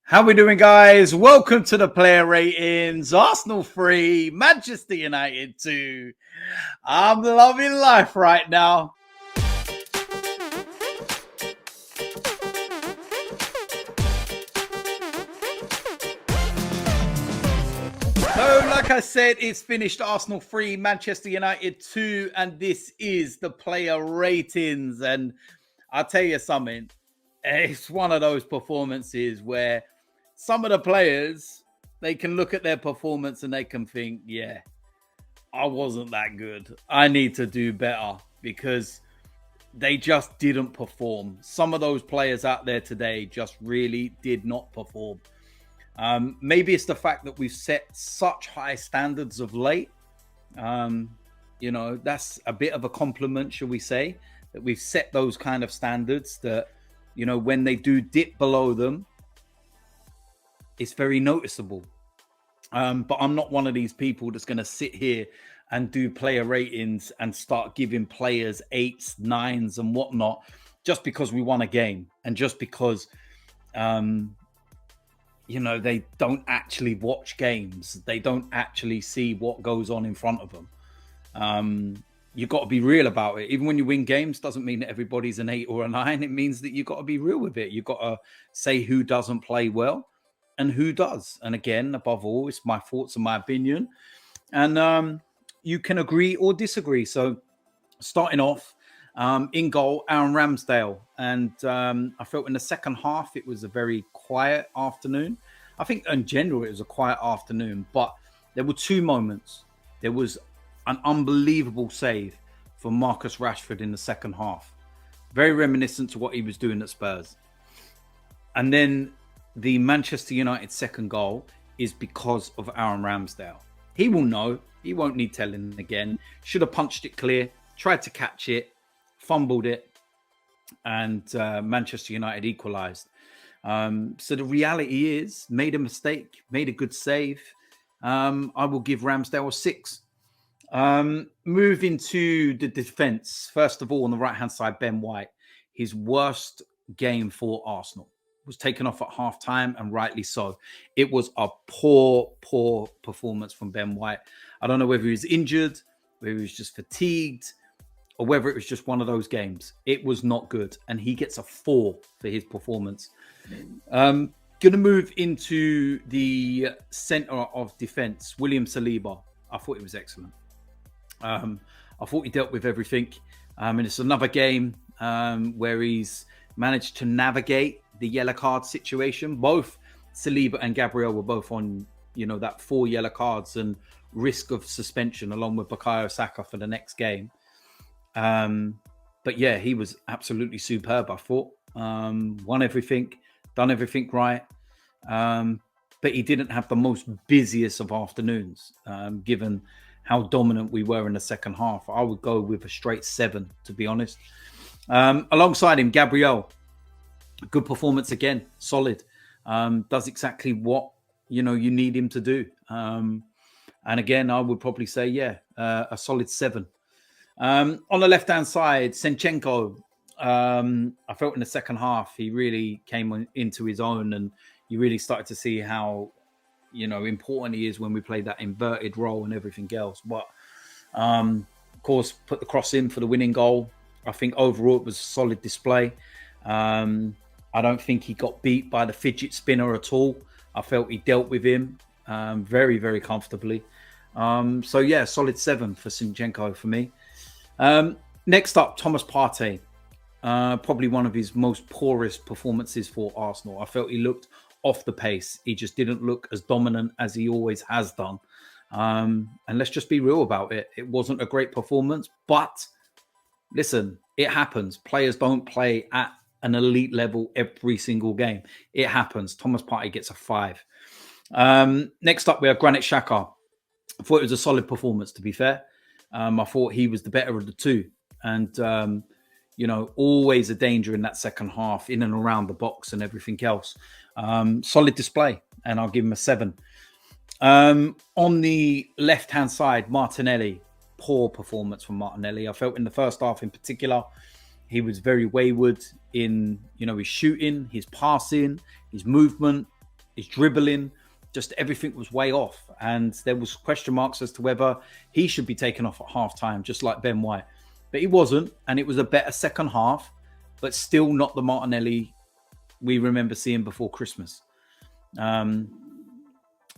How we doing, guys? Welcome to the player ratings. Arsenal 3, Manchester United 2. I'm loving life right now. So, like I said, it's finished. Arsenal 3, Manchester United 2, and this is the player ratings. And I'll tell you something. It's one of those performances where some of the players, they can look at their performance and they can think, yeah, I wasn't that good. I need to do better, because they just didn't perform. Some of those players out there today just really did not perform. Maybe it's the fact that we've set such high standards of late. That's a bit of a compliment, shall we say, that we've set those kind of standards that, when they do dip below them, it's very noticeable. But I'm not one of these people that's going to sit here and do player ratings and start giving players 8s, 9s and whatnot just because we won a game and just because, they don't actually watch games. They don't actually see what goes on in front of them. You've got to be real about it. Even when you win games, doesn't mean that everybody's an 8 or a 9. It means that you've got to be real with it. You've got to say who doesn't play well and who does. And again, above all, it's my thoughts and my opinion. And you can agree or disagree. So starting off, in goal, Aaron Ramsdale. And I felt in the second half, it was a very quiet afternoon. I think in general, it was a quiet afternoon. But there were two moments. There was an unbelievable save for Marcus Rashford in the second half. Very reminiscent to what he was doing at Spurs. And then the Manchester United second goal is because of Aaron Ramsdale. He will know. He won't need telling again. Should have punched it clear, tried to catch it, fumbled it, and Manchester United equalised. So the reality is, made a mistake, made a good save. I will give Ramsdale a 6. Moving to the defence. First of all, on the right-hand side, Ben White. His worst game for Arsenal. Was taken off at half-time, and rightly so. It was a poor performance from Ben White. I don't know whether he was injured, whether he was just fatigued, or whether it was just one of those games. It was not good, and he gets a 4 for his performance. Going to move into the centre of defence, William Saliba. I thought it was excellent. I thought he dealt with everything. And it's another game where he's managed to navigate the yellow card situation. Both Saliba and Gabriel were both on, that 4 yellow cards and risk of suspension, along with Bukayo Saka for the next game. But yeah, he was absolutely superb, I thought. Won everything, done everything right. But he didn't have the most busiest of afternoons, given how dominant we were in the second half. I would go with a straight 7, to be honest. Alongside him, Gabriel. Good performance again, solid. Does exactly what you need him to do. And again, I would probably say, a solid 7. On the left-hand side, Zinchenko. I felt in the second half he really came into his own, and you really started to see how important he is when we play that inverted role and everything else. But of course, put the cross in for the winning goal. I think overall it was a solid display. I don't think he got beat by the fidget spinner at all. I felt he dealt with him very, very comfortably. Solid 7 for Zinchenko for me. Next up, Thomas Partey. Probably one of his most poorest performances for Arsenal. I felt he looked off the pace. He just didn't look as dominant as he always has done. And let's just be real about it. It wasn't a great performance, but listen, it happens. Players don't play at an elite level every single game. It happens. Thomas Partey gets a 5. Next up, we have Granit Xhaka. I thought it was a solid performance, to be fair. I thought he was the better of the two. And, always a danger in that second half, in and around the box and everything else. Solid display, and I'll give him a 7. On the left-hand side, Martinelli. Poor performance from Martinelli. I felt in the first half in particular, he was very wayward in, his shooting, his passing, his movement. his dribbling, just everything was way off. And there was question marks as to whether he should be taken off at half-time, just like Ben White. But he wasn't, and it was a better second half, but still not the Martinelli we remember seeing before Christmas.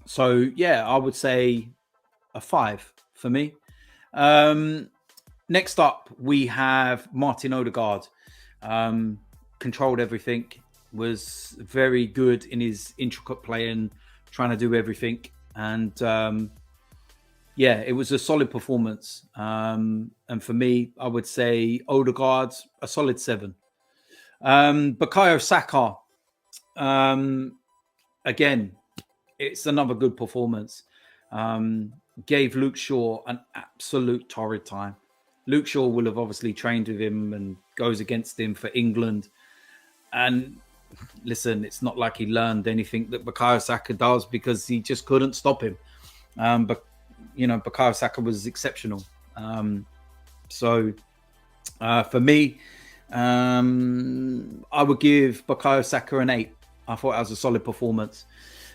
So, yeah, I would say a 5 for me. Next up, we have Martin Odegaard. Controlled everything, was very good in his intricate play and trying to do everything. And yeah, it was a solid performance. And for me, I would say Odegaard, a solid 7. Bukayo Saka, again, it's another good performance. Gave Luke Shaw an absolute torrid time. Luke Shaw will have obviously trained with him and goes against him for England. And listen, it's not like he learned anything that Bukayo Saka does, because he just couldn't stop him. But, you know, Bukayo Saka was exceptional. So for me, I would give Bukayo Saka an 8. I thought that was a solid performance.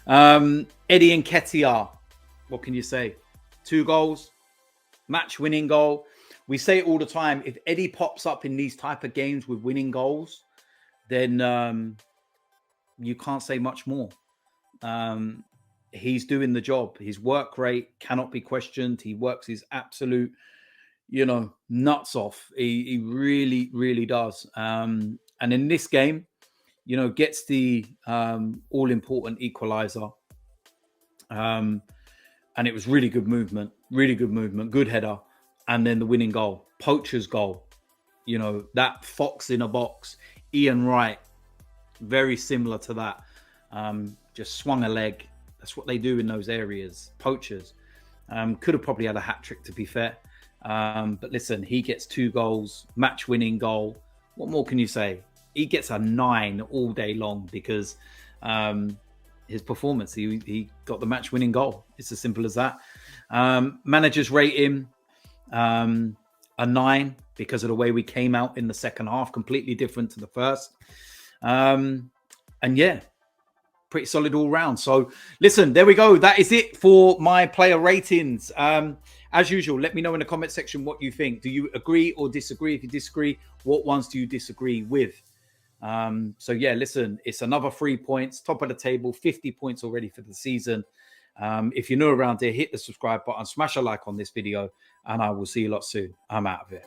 Eddie Nketiah, what can you say? 2 goals, match-winning goal. We say it all the time. If Eddie pops up in these type of games with winning goals, then you can't say much more. He's doing the job. His work rate cannot be questioned. He works his absolute, you know, nuts off. He really, really does. And in this game, you know, gets the all-important equaliser. And it was really good movement, good header. And then the winning goal, poacher's goal. You know, that fox in a box, Ian Wright, very similar to that. Just swung a leg. That's what they do in those areas, poachers. Could have probably had a hat-trick, to be fair. But listen, he gets 2 goals, match-winning goal. What more can you say? He gets a 9 all day long because his performance, he got the match-winning goal. It's as simple as that. Managers rate him a 9 because of the way we came out in the second half, completely different to the first. And yeah, pretty solid all round. So listen, there we go. That is it for my player ratings. As usual, let me know in the comment section what you think. Do you agree or disagree? If you disagree, what ones do you disagree with? So yeah, listen, it's another 3 points, top of the table, 50 points already for the season. If you're new around here, hit the subscribe button, smash a like on this video, and I will see you lot soon. I'm out of it.